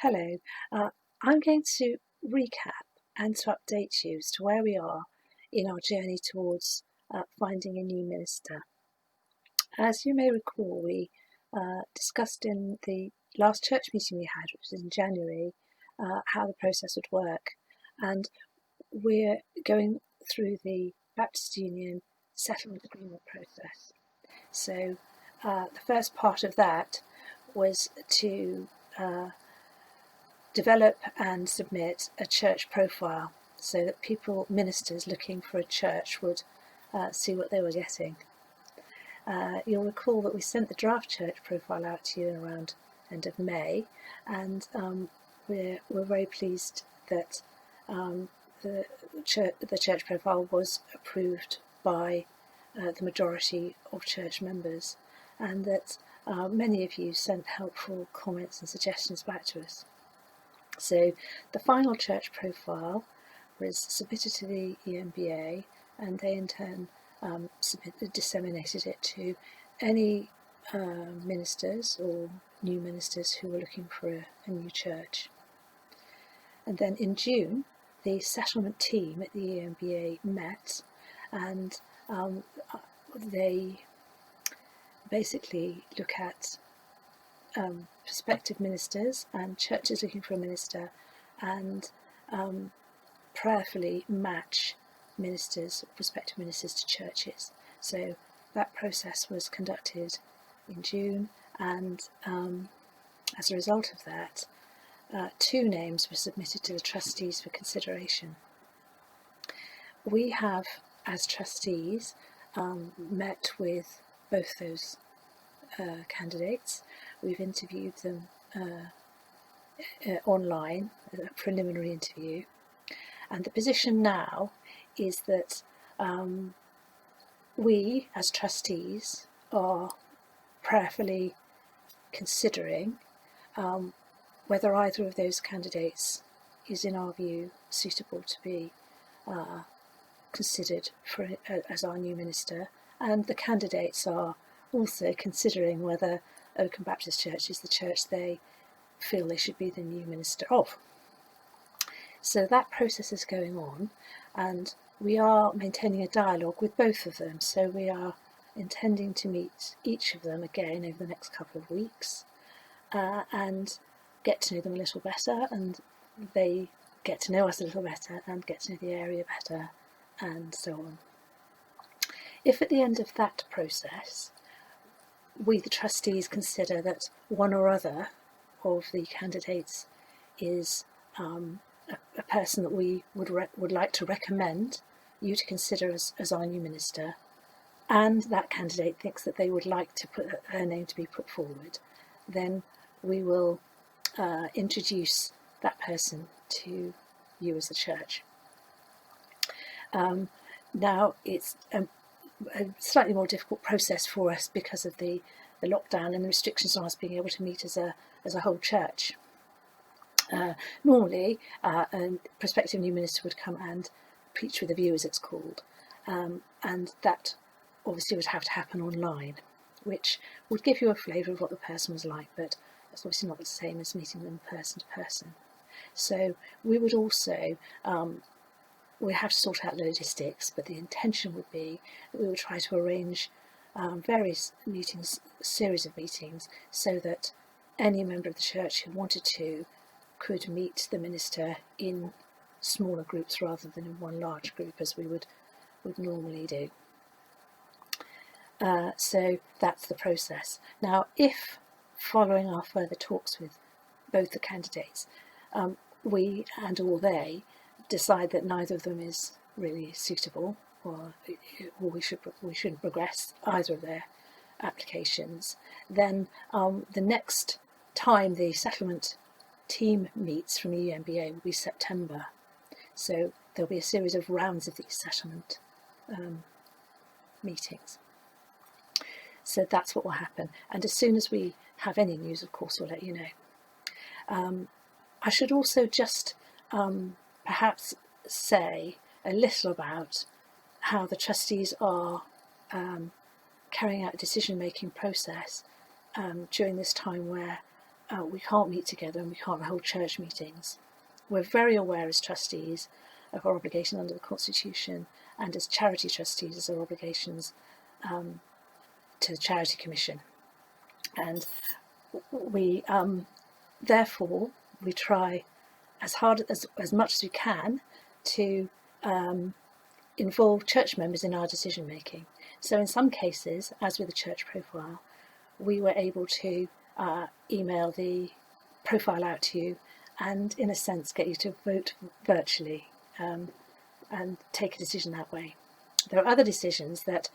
Hello. I'm going to recap and to update you as to where we are in our journey towards finding a new minister. As you may recall, we discussed in the last church meeting we had, which was in January, how the process would work. And we're going through the Baptist Union settlement agreement process. So the first part of that was to develop and submit a church profile so that ministers looking for a church would see what they were getting. You'll recall that we sent the draft church profile out to you in around end of May, and we're very pleased that the church profile was approved by the majority of church members, and that many of you sent helpful comments and suggestions back to us. So the final church profile was submitted to the EMBA, and they in turn disseminated it to any ministers or new ministers who were looking for a new church. And then in June, the settlement team at the EMBA met, and they basically look at prospective ministers and churches looking for a minister, and prayerfully match prospective ministers to churches. So that process was conducted in June, and as a result of that, 2 names were submitted to the trustees for consideration. We have, as trustees, met with both those candidates. We've interviewed them online, a preliminary interview, and the position now is that we as trustees are prayerfully considering whether either of those candidates is, in our view, suitable to be considered as our new minister, and the candidates are also considering whether Oakham Baptist Church is the church they feel they should be the new minister of. So that process is going on, and we are maintaining a dialogue with both of them. So we are intending to meet each of them again over the next couple of weeks and get to know them a little better, and they get to know us a little better and get to know the area better, and so on. If at the end of that process we, the trustees, consider that one or other of the candidates is a person that we would like to recommend you to consider as our new minister, and that candidate thinks that they would like to put her name to be put forward, then we will introduce that person to you as the church. Now it's a slightly more difficult process for us because of the lockdown and the restrictions on us being able to meet as a whole church. Normally, a prospective new minister would come and preach with a view, as it's called, and that obviously would have to happen online, which would give you a flavour of what the person was like, but that's obviously not the same as meeting them person to person. So we would also we have to sort out the logistics, but the intention would be that we would try to arrange various meetings, series of meetings, so that any member of the church who wanted to could meet the minister in smaller groups rather than in one large group as we would normally do. So that's the process. Now, if following our further talks with both the candidates, we and or they decide that neither of them is really suitable, or we shouldn't progress either of their applications, then the next time the settlement team meets from EMBA will be September. So there'll be a series of rounds of these settlement meetings. So that's what will happen. And as soon as we have any news, of course, we'll let you know. I should also just perhaps say a little about how the trustees are carrying out a decision-making process during this time where we can't meet together and we can't hold church meetings. We're very aware as trustees of our obligation under the Constitution, and as charity trustees as our obligations to the Charity Commission. And we therefore we try as hard as much as we can to involve church members in our decision making. So in some cases, as with the church profile, we were able to email the profile out to you and, in a sense, get you to vote virtually and take a decision that way. There are other decisions that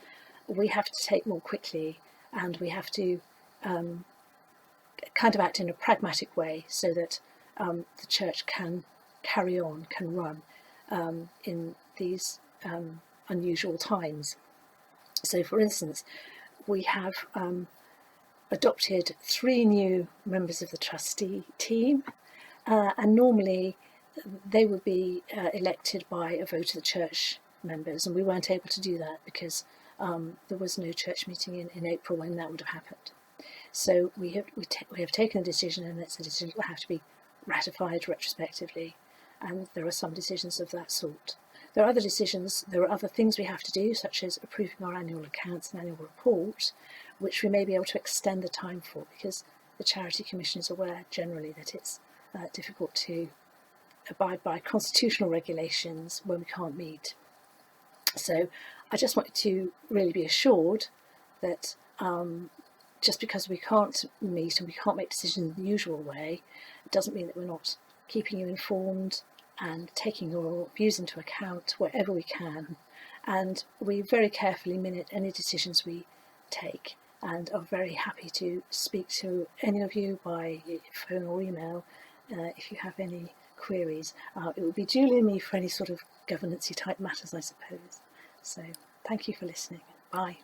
we have to take more quickly, and we have to kind of act in a pragmatic way so that the church can carry on, can run in these unusual times. So, for instance, we have adopted 3 new members of the trustee team, and normally they would be elected by a vote of the church members, and we weren't able to do that because there was no church meeting in April when that would have happened. So we have taken a decision, and it's a decision that will have to be ratified retrospectively, and there are some decisions of that sort. There are other decisions, there are other things we have to do, such as approving our annual accounts and annual report, which we may be able to extend the time for, because the Charity Commission is aware generally that it's difficult to abide by constitutional regulations when we can't meet. So I just wanted to really be assured that just because we can't meet and we can't make decisions in the usual way, it doesn't mean that we're not keeping you informed and taking your views into account wherever we can. And we very carefully minute any decisions we take, and are very happy to speak to any of you by phone or email if you have any queries. It would be Julie and me for any sort of governance-y type matters, I suppose. So thank you for listening. Bye.